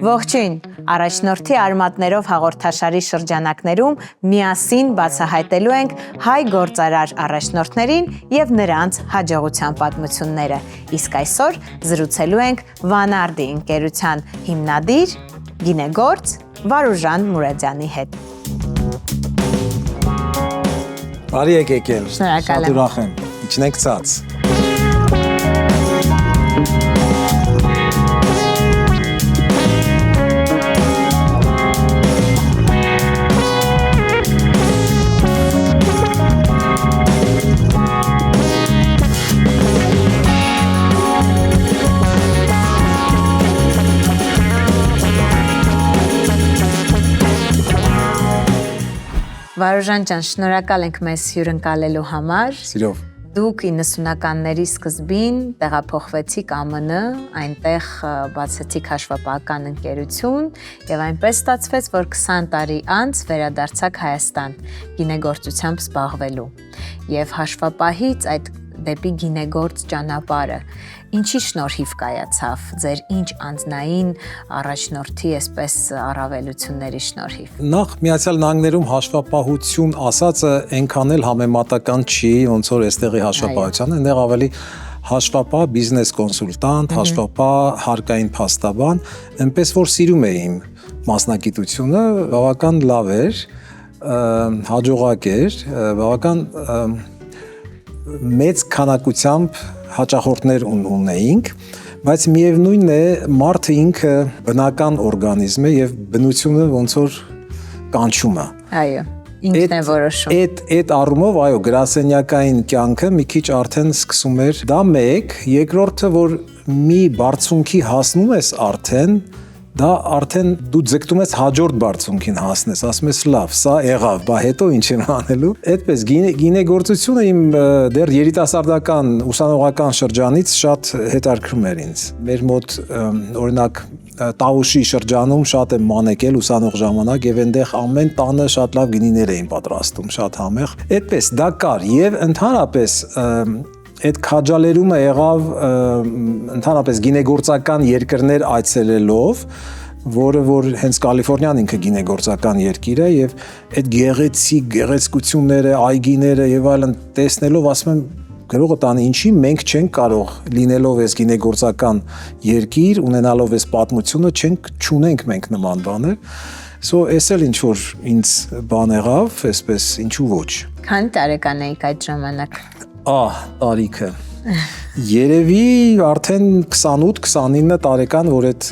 Ողջույն, առաջնորդի արմատներով հաղորդաշարի շրջանակներում միասին բացահայտելու ենք հայ գործարար առաջնորդներին և նրանց հաջողության պատմությունները, իսկ այսօր զրուցելու ենք Վանարդի ընկերության հիմնադիր, գինեգործ Վարուժան Մուրադյանի հետ։ Բարի եք եկել, Շնորհակալ եմ։ շատ ուրախ եմ, իջնենք ցած։ Վարուժան ջան, շնորհակալ ենք մեզ հյուրընկալելու համար։ Սիրով։ Դուք 90-ականների սկզբին տեղափոխվեցիք ԱՄՆ, այնտեղ բացեցիք հաշվապահական ընկերություն եւ այնպես ստացվեց, որ 20 տարի անց վերադարձաք Հայաստան գինեգործությամբ զբաղվելու։ Եվ հաշվապահից այդ դեպի գինեգործ ճանապարհը ինչի շնորհիվ կայացավ, ձեր ինչ անձնային առաջնորդի այսպես առավելությունների շնորհիվ։ Նախ Միացյալ Նահանգներում հաշվապահություն ասածը այնքան էլ համեմատական չի, ոնց որ այստեղի հաշվապահությանը, այնտեղ ավելի հաշվապահ, բիզնես կոնսուլտանտ, հաշվապահ, հարկային փաստաբան, այնպես որ սիրում էի իմ մասնագիտությունը, բավական լավ էր, հաջողակ էր, բավական մեծ քանակությամբ հաճախորդներ ունեինք, բայց միևնույնն է, մարդը ինքը բնական օրգանիզմ է եւ բնությունը ոնց որ կանչում է։ Այո, ինքն է որոշում։ Այդ առումով, այո, գրասենյակային կյանքը մի քիչ արդեն սկսում էր, դա մեկ, երկրորդը, որ մի բարձունքի հասնում ես արդեն, դա արդեն դու ձգտում ես հաջորդ բարձունքին հասնես, ասում ես լավ, սա եղավ, բա հետո ինչ եմ անելու։ Այդպես գինեգործությունը իմ դեռ երիտասարդական ուսանողական շրջանից շատ հետաքրքրում էր ինձ։ Մեր մոտ օրինակ Տավուշի շրջանում շատ եմ մանեկել ուսանող ժամանակ եւ այնտեղ ամեն տանը շատ լավ գինիներ էին պատրաստում, շատ համեղ։ Այդպես դա կար եւ ընդհանրապես այդ քաջալերումը եղավ ընդհանրապես գինեգործական երկրներ այցելելով, որը որ հենց Կալիֆոռնիան ինքը գինեգործական երկիր է եւ այդ գեղեցկությունները, այգիները եւ այլն տեսնելով ասում եմ գրողը տանի ինչի մենք չենք կարող լինելով այս գինեգործական երկիր, ունենալով այս պատմությունը չունենք մենք նման բաներ։ Էս էլ ինչ որ ինձ բան եղավ, այսպես ինչու ոչ։ Քանի տարեկան էիք այդ ժամանակ։ Տարիքը։ Երևի արդեն 28-29 տարեկան, որ այդ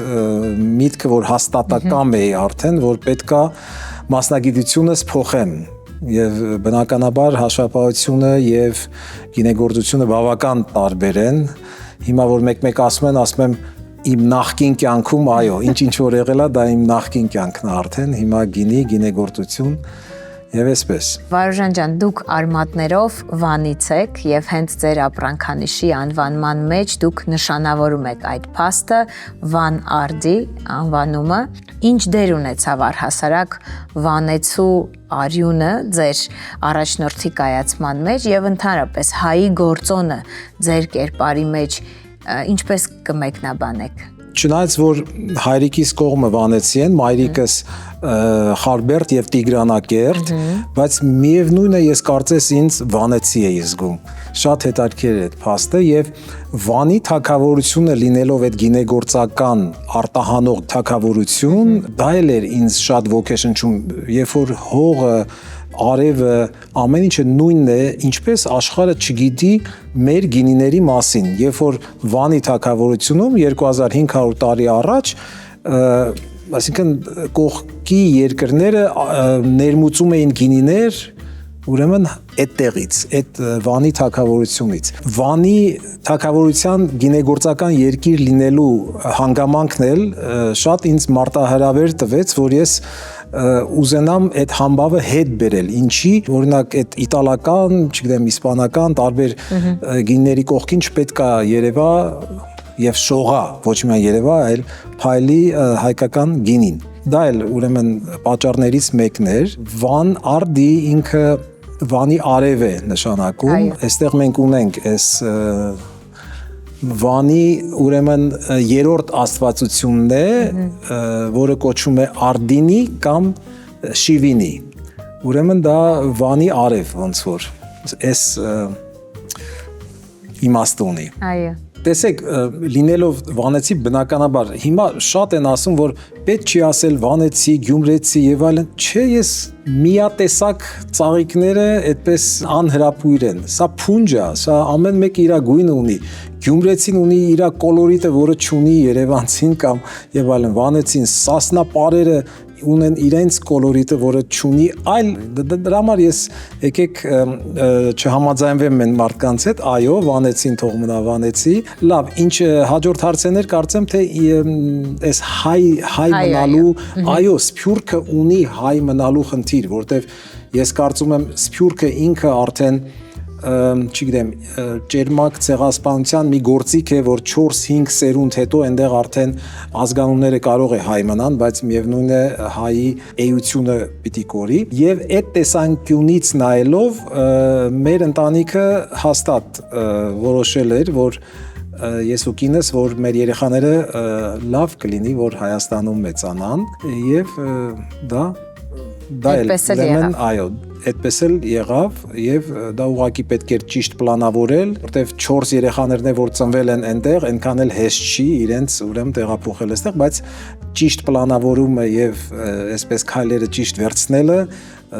միտքը, որ հաստատակամ էի արդեն, որ պետքա մասնագիտությունս փոխեմ եւ բնականաբար հաշվապահությունը եւ գինեգործությունը բավական տարբեր են։ Հիմա որ մեկ-մեկ ասում եմ իմ նախկին կյանքում, այո, ինչ որ եղել է, դա իմ նախկին կյանքն է արդեն, հիմա գինեգործություն եւ այսպես։ Վարուժան ջան, դուք արմատներով Վանից եք եւ հենց ձեր ապրանքանիշի անվանման մեջ դուք նշանավորում եք այդ փաստը Վանարդի անվանումը։ Ինչ դեր ունեցավ առհասարակ Վանեցու արյունը ձեր առաջնորդի կայացման մեջ եւ ընդհանրապես հայի գործոնը ձեր կերպարի մեջ ինչպես կմեկնաբանեք։ Չնայած որ հայրիկիս կողմը վանեցի են, մայրիկս Խարբերդ եւ Տիգրանակերտ, բայց միևնույնն է ես կարծես ինձ վանեցի էի զգում։ Շատ հետաքրքիր է այդ փաստը եւ Վանի թագավորությունը լինելով այդ գինեգործական արտահանող թագավորություն, դա էլ էր ինձ շատ ոգեշնչում, երբ որ հողը արևը ամեն ինչը նույնն է, ինչպես աշխարհը չգիտի մեր գինիների մասին, երբ որ Վանի թագավորությունում 2500 տարի առաջ, այսինքն կողքի երկրները ներմուծում էին գինիներ, ուրեմն այդտեղից, այդ Վանի թագավորությունից։ Վանի թագավորության գինեգործական երկիր լինելու հանգամանքն էլ շատ ինձ մարտահրավեր տվեց, որ ես ուզենամ այդ համբավը հետ բերել, ինչի, օրինակ այդ իտալական, չգիտեմ, իսպանական, տարբեր գինիների կողքին չպետք է երևա եւ շողա, ոչ միայն երևա, այլ փայլի հայկական գինին։ Դա էլ ուրեմն պատճառներից մեկն էր։ Վանարդի ինքը Վանի արև է նշանակում, այստեղ մենք ունենք այս Վանի ուրեմն երրորդ աստվածությունն է, որը կոչվում է Արդինի կամ Շիվինի։ Ուրեմն դա Վանի արև ոնց որ այս իմաստունի։ Այո։ Տեսեք, լինելով վանեցի բնականաբար, հիմա շատ են ասում, որ պետք չի ասել վանեցի, գյումրեցի եւ այլն, չէ, ես միատեսակ ծաղիկները այդպես անհրապույր են։ Սա փունջ է, սա ամեն մեկը իր գույնը ունի։ Գյումրեցին ունի իր կոլորիտը, որը չունի Երևանցին կամ եւ այլն։ Վանեցին սասնա պարերը ունեն իրենց կոլորիտը, որը չունի այլ դրա համար ես եկեք չհամաձայնվեմ մեն մարդկանց հետ, այո, վանեցին թող մնա վանեցի։ Լավ, ինչ հաջորդ հարցեր կարծեմ թե այս հայ մնալու, այո, Սփյուռքը ունի հայ մնալու խնդիր, որտեվ ես կարծում եմ Սփյուռքը ինքը արդեն չգիտեմ, ճերմակ ցեղասպանության մի գործիք է, որ 4-5 սերունդ հետո այնտեղ արդեն ազգանունները կարող է հայ մնան, բայց միևնույն է հայի էությունը պիտի կորի եւ այդ տեսանկյունից նայելով մեր ընտանիքը հաստատ որոշել էր, որ ես ու կինս, որ մեր երեխաները լավ կլինի, որ Հայաստանում մեծանան եւ դա ուրեմն այո, այդպես էլ եղավ եւ դա ուղղակի պետք էր ճիշտ պլանավորել, որտեվ 4 երեխաներն որ ծնվել են այնտեղ, այնքան էլ հեշտ չի իրենց ուրեմն տեղափոխել այստեղ, բայց ճիշտ պլանավորումը եւ այսպես քայլերը ճիշտ վերցնելը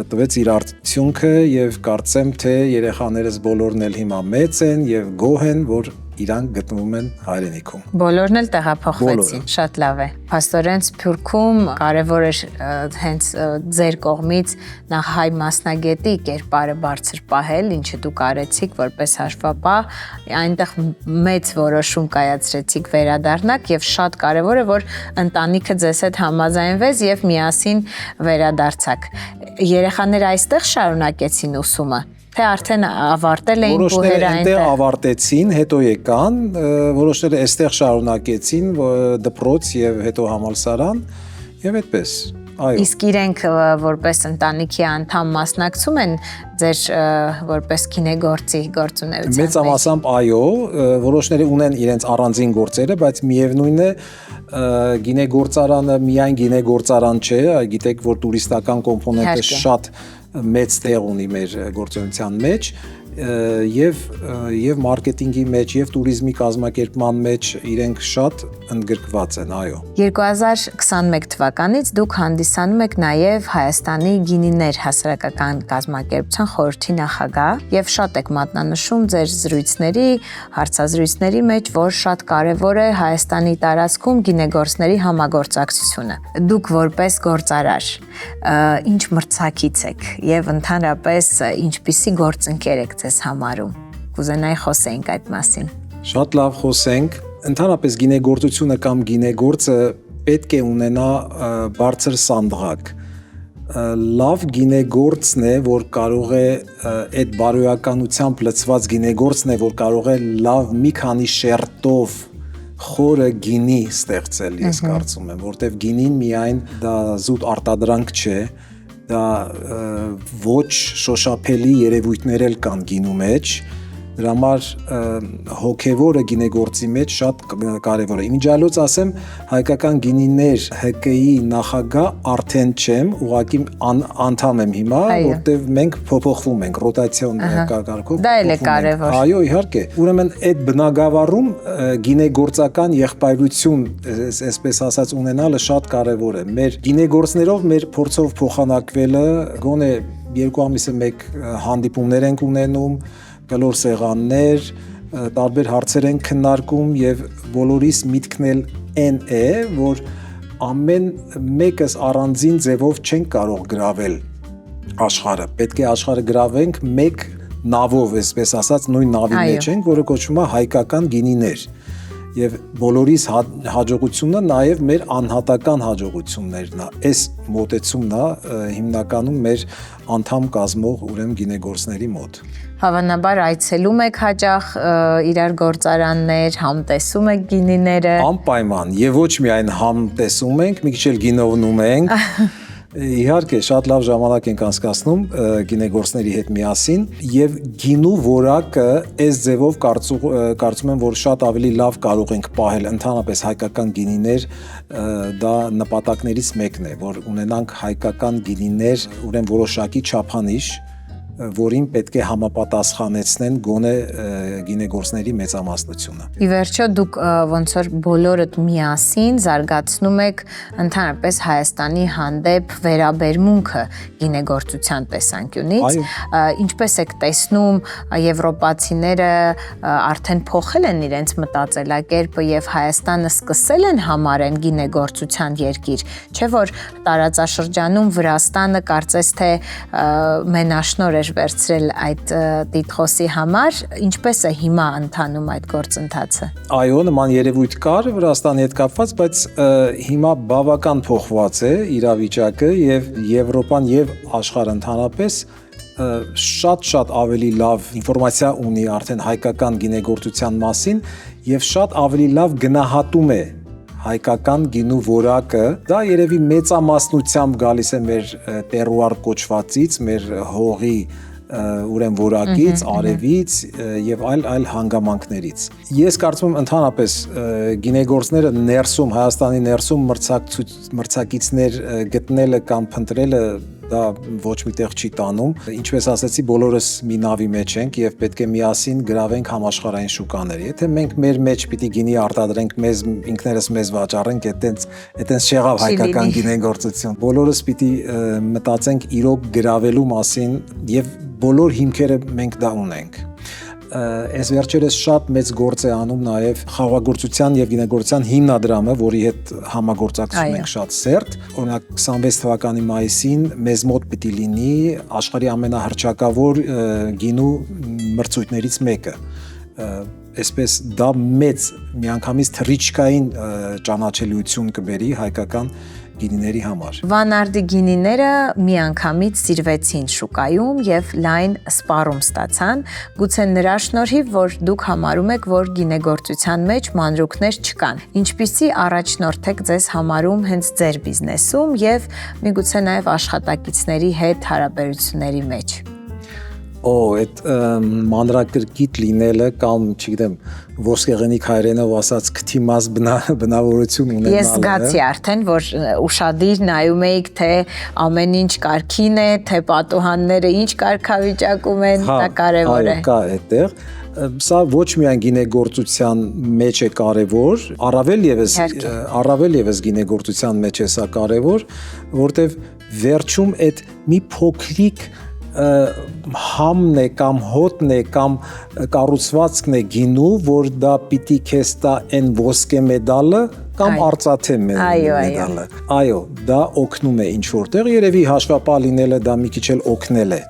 տվեց իր արդյունքը եւ կարծեմ թե երեխաներս բոլորն էլ հիմա մեծ են եւ գոհ են, որ իրանք գտնվում են հայրենիքում։ Բոլորն էլ տեղափոխվեցին, շատ լավ է։ Փաստորեն Սփյուռքում կարևոր է հենց ձեր կողմից նախ հայ մասնագետի կերպարը բարձր պահել, ինչը դուք արեցիք որպես հաշվապահ, այնտեղ մեծ որոշում կայացրեցիք վերադառնաք եւ շատ կարևոր է, որ ընտանիքը ձեզ հետ համաձայնվեց եւ միասին վերադարձաք։ Երեխաները այստեղ շարունակեցին ուսումը։ Թե արդեն ավարտել էին բուհերը այնտեղ ավարտեցին, հետո եկան, որոշները այստեղ շարունակեցին դպրոց եւ հետո համալսարան եւ այդպես։ Այո։ Իսկ իրենք որպես ընտանիքի անդամ մասնակցում են ձեր որպես գինեգործի գործունեության։ Մեծամասամբ այո, որոշները ունեն իրենց առանձին գործերը, բայց միևնույն է գինեգործարանը միայն գինեգործարան չէ, գիտեք որ տուրիստական կոմպոնենտը շատ մեծ տեղ ունի մեր գործունեության մեջ եւ մարքեթինգի մեջ եւ туриզմի կազմակերպման մեջ իրենք շատ ընդգրկված են, այո։ 2021 թվականից դուք հանդիսանում եք նաեւ Հայաստանի գինիներ հասարակական կազմակերպության խորհրդի նախագահ եւ շատ եք մատնանշում ձեր զրույցների, հարցազրույցների մեջ, որ շատ կարեւոր է Հայաստանի տարածքում գինեգործների համագործակցությունը։ Դուք որպես գործարար ինչ մրցակից եք եւ ընդհանրապես ինչպիսի գործընկեր եք ձեզ համարում։ Կուզենայի խոսենք այդ մասին։ Շատ լավ խոսենք։ Ընդհանրապես գինեգործությունը կամ գինեգործը պետք է ունենա բարձր սանդղակ։ Լավ գինեգործն է, որ կարող է այդ բարոյականությամբ լցված գինեգործն է, որ կարող է լավ մի քանի շերտով խորը գինի ստեղծել, ես կարծում եմ, որտեվ գինին միայն դա զուտ արտադրանք չէ, դա ոչ շոշափելի երևույթներ էլ կան գինու մեջ, դրա համար հոգևորը գինեգործի մեջ շատ կարևոր է։ Իմիջիալոց ասեմ, հայկական գինիներ ՀԿ-ի նախագահ արդեն չեմ, ուղղակի անդամ եմ հիմա, որտեղ մենք փոփոխվում ենք, ռոտացիոն կարգով։ Դա էլ է կարևոր։ Այո, իհարկե։ Ուրեմն այդ բնագավառում գինեգործական եղբայրություն, այսպես ասած, ունենալը շատ կարևոր է։ Մեր գինեգործներով մեր փորձով փոխանակվելը, գոնե 2 ամիսը մեկ հանդիպումներ ենք ունենում, գլոր սեղաններ, տարբեր հարցեր են քննարկում եւ բոլորիս միտքն էլ այն է, որ ամեն մեկս առանձին ձևով չենք կարող գրավել աշխարհը։ Պետք է աշխարհը գրավենք մեկ նավով, այսպես ասած, նույն նավի մեջ ենք, որը կոչվում է հայկական գինիներ։ Եվ բոլորիս հաջողությունը նաև մեր անհատական հաջողություններն է։ Այս մոտեցումն է հիմնականում մեր անդամ կազմող ուրեմն գինեգործների մոտ։ Հավանաբար այցելում եք հաճախ իրար գործարաններ, համտեսում եք գինիները։ Անպայման, եւ ոչ միայն համտեսում ենք, մի քիչ էլ գինովնում ենք։ Իհարկե, շատ լավ ժամանակ ենք անցկացնում գինեգործների հետ միասին եւ գինու որակը այս ձևով կարծում եմ, որ շատ ավելի լավ կարող ենք պահել ընդհանրապես հայկական գինիներ, դա նպատակներից մեկն է, որ ունենանք հայկական գինիներ, ուրեմն որոշակի չափանիշ, որին պետք է համապատասխանեցնեն գոնե գինեգործների մեծամասնությունը։ Ի վերջո դուք ոնց որ բոլորդ միասին զարգացնում եք ընդհանրապես Հայաստանի հանդեպ վերաբերմունքը գինեգործության տեսանկյունից, ինչպես եք տեսնում եվրոպացիները արդեն փոխել են իրենց մտածելակերպը եւ Հայաստանը սկսել են համարեն գինեգործության երկիր, չէ՞ որ տարածաշրջանում Վրաստանը կարծես թե մենաշնոր վերցրել այդ տիտղոսի համար, ինչպես է հիմա ընթանում այդ գործընթացը։ Այո, նման երևույթ կար Վրաստանի հետ կապված, բայց հիմա բավական փոխված է իրավիճակը եւ Եվրոպան եւ աշխարհը ընդհանրապես շատ ավելի լավ ինֆորմացիա ունի արդեն հայկական գինեգործության մասին եւ շատ ավելի լավ գնահատում է հայկական գինու որակը, դա երևի մեծամասնությամբ գալիս է մեր տերուար կոչվածից, մեր հողի ուրեմն որակից, արևից եւ այլ հանգամանքներից։ Ես կարծում եմ ընդհանրապես գինեգործները ներսում, Հայաստանի ներսում մրցակիցներ գտնելը կամ փնտրելը դա ոչ միտեղ չի տանում։ Ինչպես ասացի, բոլորս մի նավի մեջ ենք եւ պետք է միասին գրավենք համաշխարհային շուկաներ։ Եթե մենք մեր մեջ պիտի գինի արտադրենք, ինքներս մեզ վաճառենք, այտենց չեղավ հայկական գինեգործություն։ Բոլորս պիտի մտածենք իրոք գրավելու մասին եւ բոլոր հիմքերը մենք դա ունենք։ Այս վերջերս շատ մեծ գործ է անում նաև խաղաղագործության եւ գինեգործության հիմնադրամը, որի հետ համագործակցում ենք շատ սերտ։ Օրինակ 26 թվականի մայիսին մեզ մոտ պիտի լինի աշխարհի ամենահռչակավոր գինու մրցույթներից մեկը։ Այսպես դա մեծ միանգամից թռիչքային ճանաչելիություն կբերի հայկական գինիների համար։ Վանարդի գինիները միանգամից սիրվեցին շուկայում եւ լայն սպառում ստացան, գուցե նրա շնորհիվ, որ դուք համարում եք, որ գինեգործության մեջ մանրուքներ չկան։ Ինչպիսի առաջնորդ եք ձեզ համարում հենց ձեր բիզնեսում եւ միգուցե նաեւ աշխատակիցների հետ հարաբերությունների մեջ։ Այդ մանրակրկիտ լինելը կամ, չգիտեմ, ոսկեղենիկ հայերենով ասած քթիմաս բնավորություն ունենալը։ Ես զգացի արդեն, որ ուշադիր նայում էիք, թե ամեն ինչ կարգին է, թե պատուհանները ինչ կարգավիճակում են, դա կարևոր է։ Այո, կա այդտեղ։ Սա ոչ միայն գինեգործության մեջ է կարևոր, առավել եւս գինեգործության մեջ է սա կարևոր, որտեվ վերջում այդ մի փոքրիկ համն է կամ հոտն է կամ կառուցվածքն է գինու, որ դա պիտի քեզ տա այն ոսկե մեդալը կամ արծաթե մեդալը։ Այո, դա օգնում է ինչ որտեղ, երևի հաշվապահ լինելը դա մի քիչ էլ օգնել է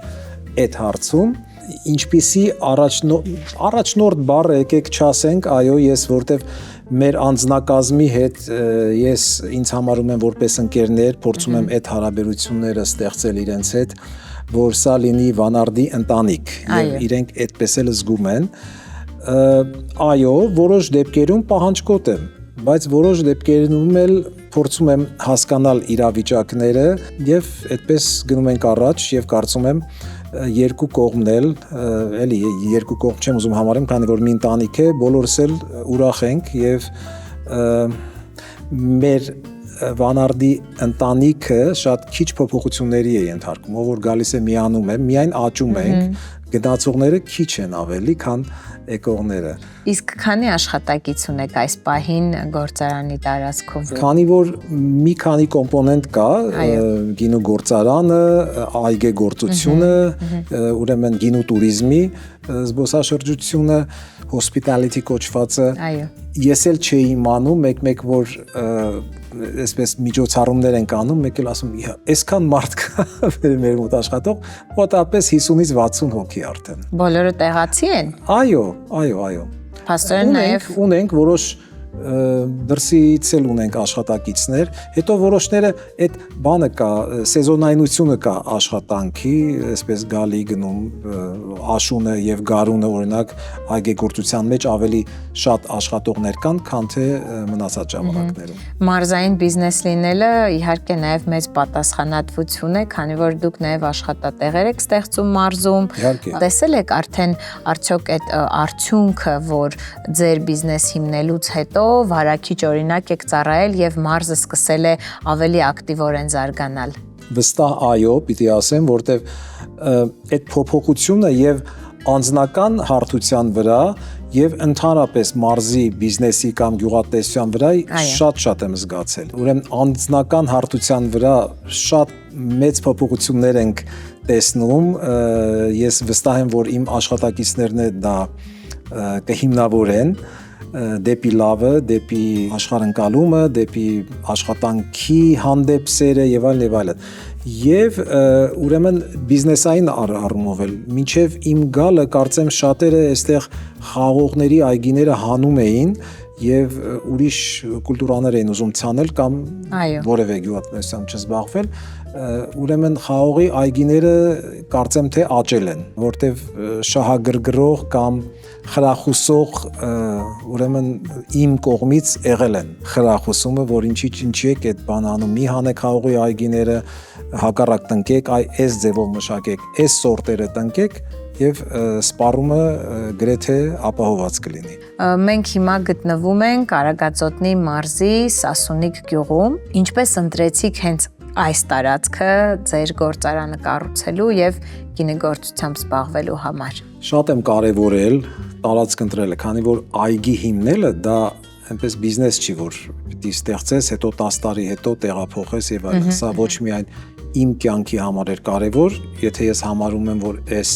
այդ հարցում։ Ինչպիսի առաջնորդ բառը եկեք չասենք, այո, ես որտեվ մեր անձնակազմի հետ ես ինձ համարում եմ որպես ընկերներ, փորձում եմ այդ հարաբերությունները ստեղծել իրենց հետ, որ սա լինի Վանարդի ընտանիք եւ իրենք այդպես էլ զգում են։ Այո, որոշ դեպքերում պահանջկոտ եմ, բայց որոշ դեպքերում էլ փորձում եմ հասկանալ իրավիճակները եւ այդպես գնում ենք առաջ եւ կարծում եմ երկու կողմն էլ, էլի երկու կողմ չեմ ուզում համարեմ, քանի որ մի ընտանիք է, բոլորս էլ ուրախ ենք եւ մեր Վանարդի ընտանիքը շատ քիչ փոփոխությունների է ենթարկում, ով որ գալիս է միանում է, միայն աճում ենք, գնացողները քիչ են ավելի, քան եկողները։ Իսկ քանի աշխատակից ունեք այս պահին գործարանի տարածքում։ Քանի որ մի քանի կոմպոնենտ կա, գինու գործարանը, այգեգործությունը, ուրեմն գինու туриզմի զբոսաշրջությունը, hospitality կոչվածը։ Ես էլ չէի իմանում, մեկ որ այսպես միջոցառումներ ենք անում, մեկ էլ ասում, այսքան մարդ կա մեր մոտ աշխատող, մոտավորապես 50-ից 60 հոգի արդեն։ Բոլորը տեղացի են։ Այո։ Փաստորեն նաև ունենք որոշ դրսից էլ ունենք աշխատակիցներ, հետո որոշները այդ բանը կա, սեզոնայնությունը կա աշխատանքի, այսպես գալի գնում աշունը եւ գարունը օրինակ այգեգործության մեջ ավելի շատ աշխատողներ կան, քան թե մնացած ժամանակներում։ Մարզային բիզնես լինելը իհարկե նաև մեծ պատասխանատվություն է, քանի որ դուք նաև աշխատատեղեր եք ստեղծում մարզում։ Տեսել եք արդեն արդյոք այդ արդյունքը, որ ձեր բիզնես հիմնելուց հետո վարակիչ օրինակ եք ծառայել եւ մարզը սկսել է ավելի ակտիվորեն զարգանալ։ Վստահ այո, պիտի ասեմ, որտեվ այդ փոփոխությունը եւ անձնական հարթության վրա եւ ընդհանրապես մարզի բիզնեսի կամ գյուղատնտեսության վրա շատ եմ զգացել։ Ուրեմն անձնական հարթության վրա շատ մեծ փոփոխություններ ենք տեսնում։ Ես վստահ եմ, որ իմ աշխատակիցներն դա կհիմնավորեն դեպի լավը, դեպի աշխարհընկալումը, դեպի աշխատանքի հանդեպ սերը եւ այլն եւ այլն։ Եվ ուրեմն բիզնեսային առումով էլ մինչև իմ գալը կարծեմ շատերը այստեղ խաղողների այգիները հանում էին եւ ուրիշ կուլտուրաներ էին ուզում ցանել կամ որևէ գյուղատնտեսությամբ չզբաղվել, ուրեմն խաղողի այգիները կարծեմ թե աճել են, որտեվ շահագրգռող կամ խրախուսող ուրեմն իմ կողմից եղել են խրախուսումը, որ ինչի եք այդ բան անում, մի հանեք խաղողի այգիները, հակառակ տնկեք, այս ձևով մշակեք, այս սորտերը տնկեք եւ սպառումը գրեթե ապահովված կլինի։ Մենք հիմա գտնվում ենք Արագածոտնի մարզի Սասունիկ գյուղում։ Ինչպես ընտրեցիք հենց այս տարածքը ձեր գործարանը կառուցելու եւ գինեգործությամբ զբաղվելու համար։ Շատ եմ կարևորել տարածք ընտրելը, քանի որ այգի հիմնելը դա այնպես բիզնես չի, որ պիտի ստեղծես, հետո 10 տարի հետո տեղափոխես եւ այլն։ Սա ոչ միայն իմ կյանքի համար էր կարևոր, եթե ես համարում եմ, որ այս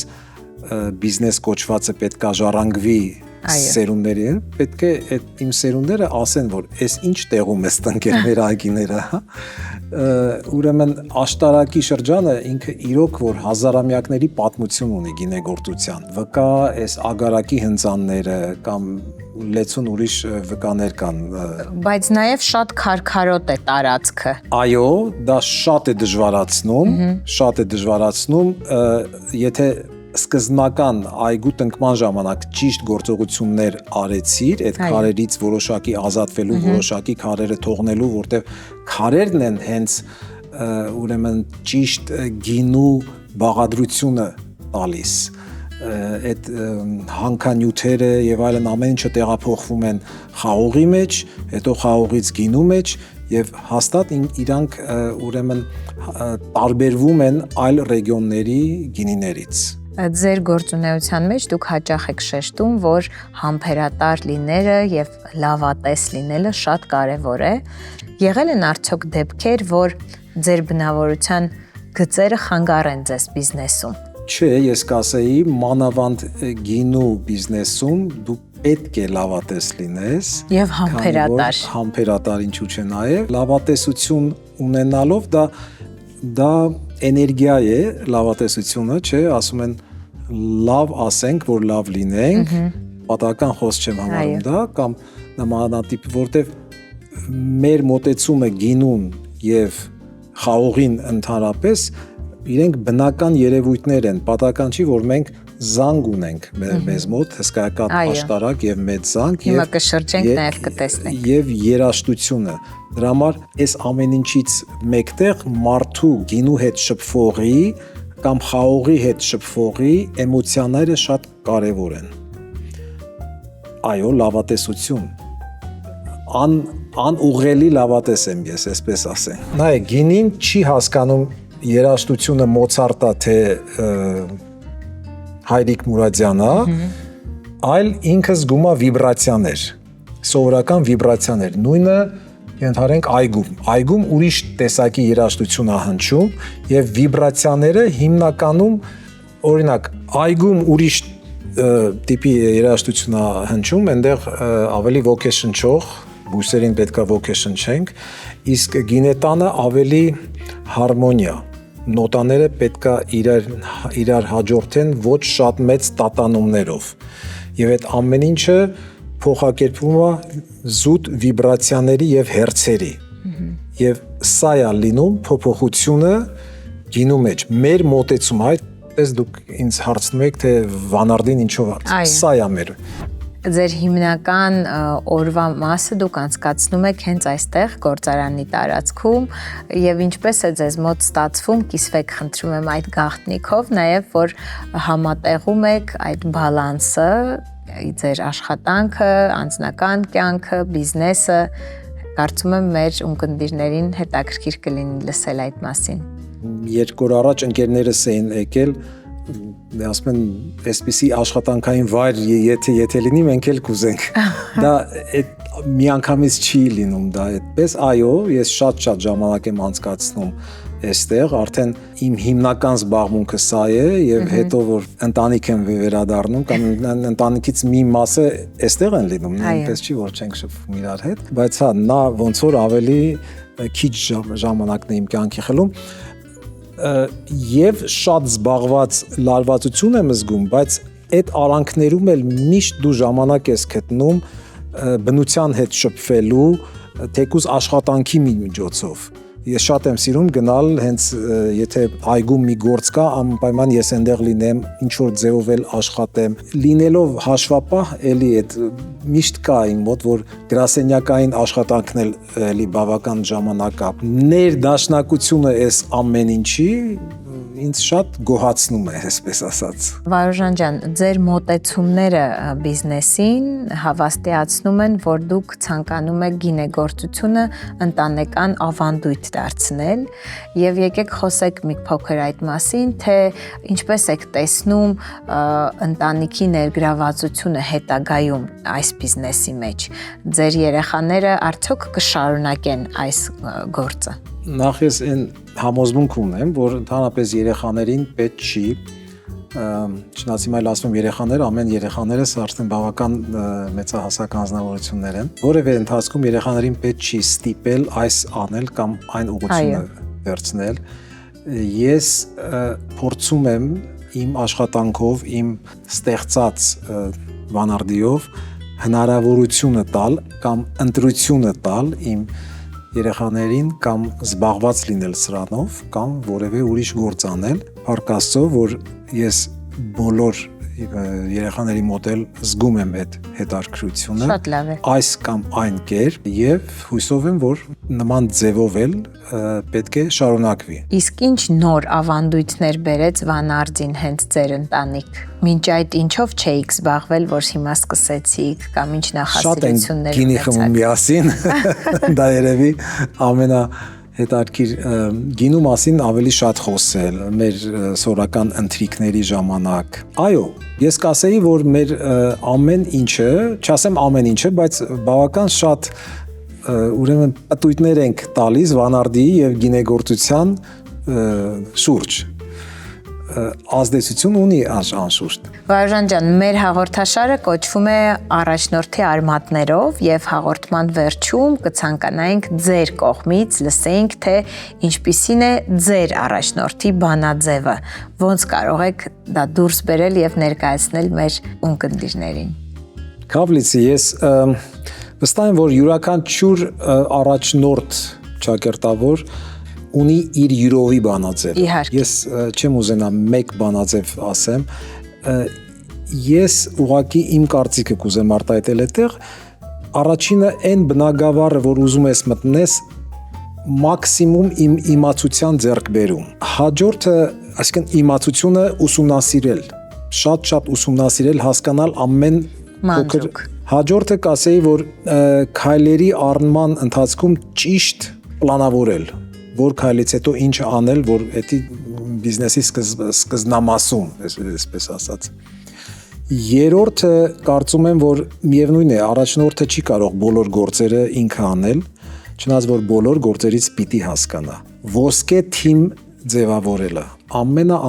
բիզնես կոչվածը պետք է ժառանգվի սերունդների, պետք է այդ իմ սերունդները ասեն, որ այս ինչ տեղում է տնկել մեր այգիները, ուրեմն աշտարակի շրջանը ինքը իրոք որ հազարամյակների պատմություն ունի գինեգործության, վկա այս ագարակի հնձանները կամ լեցուն ուրիշ վկաներ կան, բայց նաև շատ քարքարոտ է տարածքը։ Այո, դա շատ է դժվարացնում, եթե սկզբնական այգու տնկման ժամանակ ճիշտ գործողություններ արեցիր, այդ քարերից որոշակի ազատվելու, որոշակի քարերը թողնելու, որտեղ քարերն են հենց ուրեմն ճիշտ գինու բաղադրությունը տալիս, այդ հանքանյութերը եւ այլն ամեն ինչը տեղափոխվում են խաղողի մեջ, հետո խաղողից գինու մեջ եւ հաստատ իրանք ուրեմն տարբերվում են այլ ռեգիոնների գինիներից։ Ձեր գործունեության մեջ դուք հաճախ եք շեշտում, որ համբերատար լինելը եւ լավատես լինելը շատ կարեւոր է։ Եղել են արդյոք դեպքեր, որ ձեր բնավորության գծերը խանգարեն ձեզ բիզնեսում։ Չէ, ես կասեի, մանավանդ գինու բիզնեսում դու պետք է լավատես լինես եւ համբերատար։ Համբերատար ինչու՞ չէ նաեւ լավատեսություն ունենալով դա էներգիա է, լավատեսությունը, չէ, ասում են լավ ասենք, որ լավ լինենք, պատահական խոսք չեմ համարում դա, կամ նմանատիպ, որտեվ մեր մոտեցումը գինուն եւ խաղողին ընդհանրապես իրենք բնական երևույթներ են, պատահական չի, որ մենք զանգ ունենք մեզ մոտ, հսկայական աշտարակ եւ մեծ զանգ հիմա կշրջենք նաեւ կտեսնենք եւ երաժշտությունը։ Դրա համար այս ամեն ինչից մեկտեղ մարդու գինու հետ շփվողի կամ խաղողի հետ շփվողի էմոցիաները շատ կարեւոր են։ Այո, լավատեսություն։ Անուղղելի լավատես եմ ես, այսպես ասեմ։ Նայեք, գինին չի հասկանում երաժշտությունը Մոցարտա թե Հայրիկ Մուրադյանը, այլ ինքը զգում է վիբրացիաներ, սովորական վիբրացիաներ, նույնը ենթարենք այգում ուրիշ տեսակի երաժշտություն է հնչում եւ վիբրացիաները հիմնականում օրինակ այգում ուրիշ տիպի երաժշտություն է հնչում, այնտեղ ավելի ոգեշնչող, բույսերին պետքա ոգեշնչենք, իսկ գինետանը ավելի հարմոնիա, նոտաները պետքա իրար հաջորդեն ոչ շատ մեծ տատանումներով եւ այդ ամեն ինչը փոխակերպվում է զուտ վիբրացիաների եւ հերցերի։ Եվ սա է լինում փոփոխությունը գինու մեջ։ Մեր մոտեցումը, այդպես դուք ինձ հարցնում եք, թե վանարդին ինչով է։ Սա է մեր։ Ձեր հիմնական օրվա մասը դուք անցկացնում եք հենց այստեղ գործարանի տարածքում եւ ինչպես է ձեզ մոտ ստացվում, կիսվեք խնդրում եմ այդ գաղտնիքով, նաեւ որ համատեղում եք այդ բալանսը, ձեր աշխատանքը, անձնական կյանքը, բիզնեսը, կարծում եմ մեր ունկնդիրներին հետաքրքիր կլինի լսել այդ մասին։ Երկու օր առաջ ընկերներս էին եկել, ասում են, այսպիսի աշխատանքային վայր եթե լինի, մենք էլ կուզենք։ Դա միանգամից չի լինում դա այդպես, այո, ես շատ ժամանակ եմ անցկացնում այստեղ, արդեն իմ հիմնական զբաղմունքը սա է եւ հետո որ ընտանիք եմ վերադառնում կամ ընտանիքից մի մասը այստեղ են լինում, այնպես չի որ չենք շփվում իրար հետ, բայց հա նա ոնց որ ավելի քիչ ժամանակն է իմ կյանքի խլում եւ շատ զբաղված լարվածություն եմ զգում, բայց այդ արանքներում էլ միշտ դու ժամանակ ես գտնում բնության հետ շփվելու, թեկուզ աշխատանքի միջոցով։ Ես շատ եմ սիրում գնալ հենց եթե այգում մի գործ կա, անպայման ես այնտեղ լինեմ, ինչ որ ձևով էլ աշխատեմ։ Լինելով հաշվապահ, էլի այդ միշտ կա իմ մոտ, որ գրասենյակային աշխատանքն էլ էլի բավական ժամանակ կա։ Ներդաշնակությունը այս ամեն ինչի ինձ շատ գոհացնում է, այսպես ասած։ Վարուժան ջան, ձեր մոտեցումները բիզնեսին հավաստիացնում են, որ դուք ցանկանում եք գինեգործությունը ընտանեկան ավանդույթ դարձնել, եւ եկեք խոսենք մի փոքր այդ մասին, թե ինչպես եք տեսնում ընտանիքի ներգրավվածությունը հետագայում այս բիզնեսի մեջ։ Ձեր երեխաները արդյոք կշարունակեն այս գործը։ Նախ ես այն համոզմունք ունեմ, որ ընդհանրապես երեխաներին պետք չի, չնայած հիմա ասում երեխաներ, ամեն երեխաներս արդեն բավական մեծահասակ անձնավորություններ են, որևէ ընթացքում երեխաներին պետք չի ստիպել այս անել կամ այն ուղղությունը վերցնել։ Ես փորձում եմ իմ աշխատանքով, իմ ստեղծած վանարդիով հնարավորությունը տալ կամ ընտրությունը տալ իմ երեխաներին կամ զբաղված լինել սրանով կամ որևէ ուրիշ գործ անել, փառք Աստծո, որ ես բոլոր երեխաների մոտ էլ զգում եմ այդ հետաքրքրությունը, շատ լավ է։ Այս կամ այն կերպ եւ հույսով եմ, որ նման ձևով էլ պետք է շարունակվի։ Իսկ ինչ նոր ավանդույթներ բերեց Վանարդին հենց ձեր ընտանիք։ Մինչ այդ ինչով չէիք զբաղվել, որ հիմա սկսեցիք կամ ինչ նախասիրություններ ունեցաք։ Շատ են գինի խմում միասին, դա երևի հետաքրքիր գինու մասին ավելի շատ խոսել մեր սովորական ընթրիքների ժամանակ։ Այո, ես կասեի, որ մեր ամեն ինչը, չասեմ ամեն ինչը, բայց բավական շատ ուրեմն պատույտներ ենք տալիս Վանարդիի եւ գինեգործության շուրջ։ Ազդեցություն ունի անշուշտ։ Վարուժան ջան, մեր հաղորդաշարը կոչվում է առաջնորդի արմատներով եւ հաղորդման վերջում կցանկանայինք ձեր կողմից լսեինք, թե ինչպիսին է ձեր առաջնորդի բանաձևը, ոնց կարող եք դա դուրս բերել եւ ներկայացնել մեր ունկնդիրներին։ Կավլիցի ես վստահ եմ, որ յուրաքանչյուր առաջնորդ ճակերտավոր ունի իր յուրովի բանաձև։ Ես չեմ ուզենա մեկ բանաձև ասեմ, ես ուղղակի իմ կարծիքը կուզեմ արտահայտել այդտեղ, առաջինը այն բնագավառը, որ ուզում ես մտնես, մաքսիմում իմ իմացության ձեռքբերում։ Հաջորդը, այսինքն իմացությունը ուսումնասիրել, շատ ուսումնասիրել, հասկանալ ամեն փոքր։ Հաջորդը կասեի, որ քայլերի առնման ընթացքում ճիշտ պլանավորել, որ քայլից հետո ինչ անել, որ էդի բիզնեսի սկզբնամասում, այսպես ասած։ Երրորդը կարծում եմ, որ միևնույն է, առաջնորդը չի կարող բոլոր գործերը ինքը անել, չնայած որ բոլոր գործերից պիտի հասկանա։ Ոսկե թիմ ձևավորելը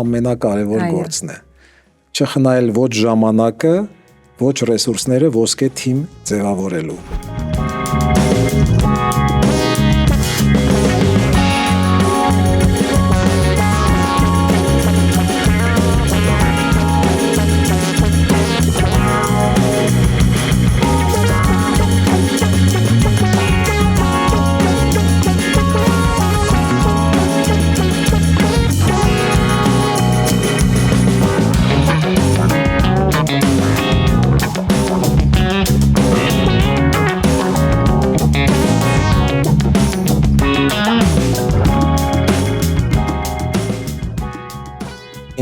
ամենակարևոր գործն է։ Չխնայել ոչ ժամանակը, ոչ ռեսուրսները ոսկե թիմ ձևավորելու։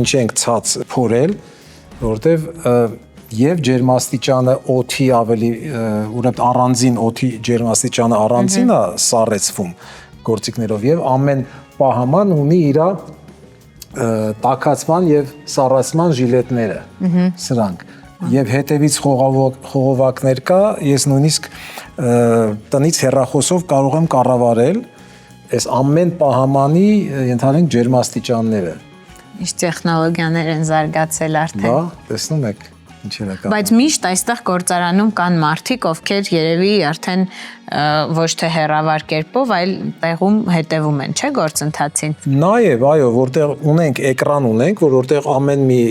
ինչ ենք ցած փորել, որովհետև եւ ջերմաստիճանը օդի ավելի ուրեմն առանձին օդի ջերմաստիճանը առանձին է սառեցվում գործիքներով եւ ամեն պահաման ունի իր տաքացման եւ սառացման ժիլետները սրանք եւ հետևից խողովակներ կա ես նույնիսկ տնից հեռախոսով կարող եմ կառավարել այս ամեն պահամանի ենթադրենք ջերմաստիճանները Ինչ տեխնոլոգիաներ են զարգացել արդեն։ Բա, տեսնում եք, ինչեր է կապ։ Բայց միշտ այստեղ գործարանում կան մարդիկ, ովքեր երևի արդեն ոչ թե հեռավար կերպով, այլ տեղում հետևում են, չէ՞ գործընթացին։ Նաև, այո, որտեղ ունենք էկրան ունենք, որտեղ ամեն մի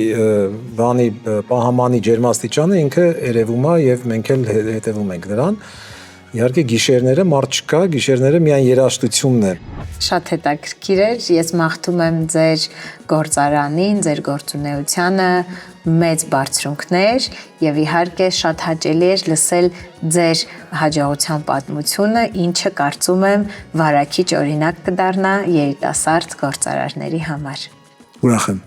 բանի պահամանի ջերմաստիճանը ինքը երևում է եւ մենք էլ հետևում ենք դրան։ Իհարկե գիշերները մարդ չկա, գիշերները միայն երաժշտությունն է։ Շատ հետաքրքիր էր, ես մաղթում եմ ձեր գործարանին, ձեր գործունեությանը մեծ բարձրունքներ եւ իհարկե շատ հաճելի էր լսել ձեր հաջողության պատմությունը, ինչը կարծում եմ վարակիչ օրինակ կդառնա երիտասարդ գործարարների համար։ Ուրախ եմ։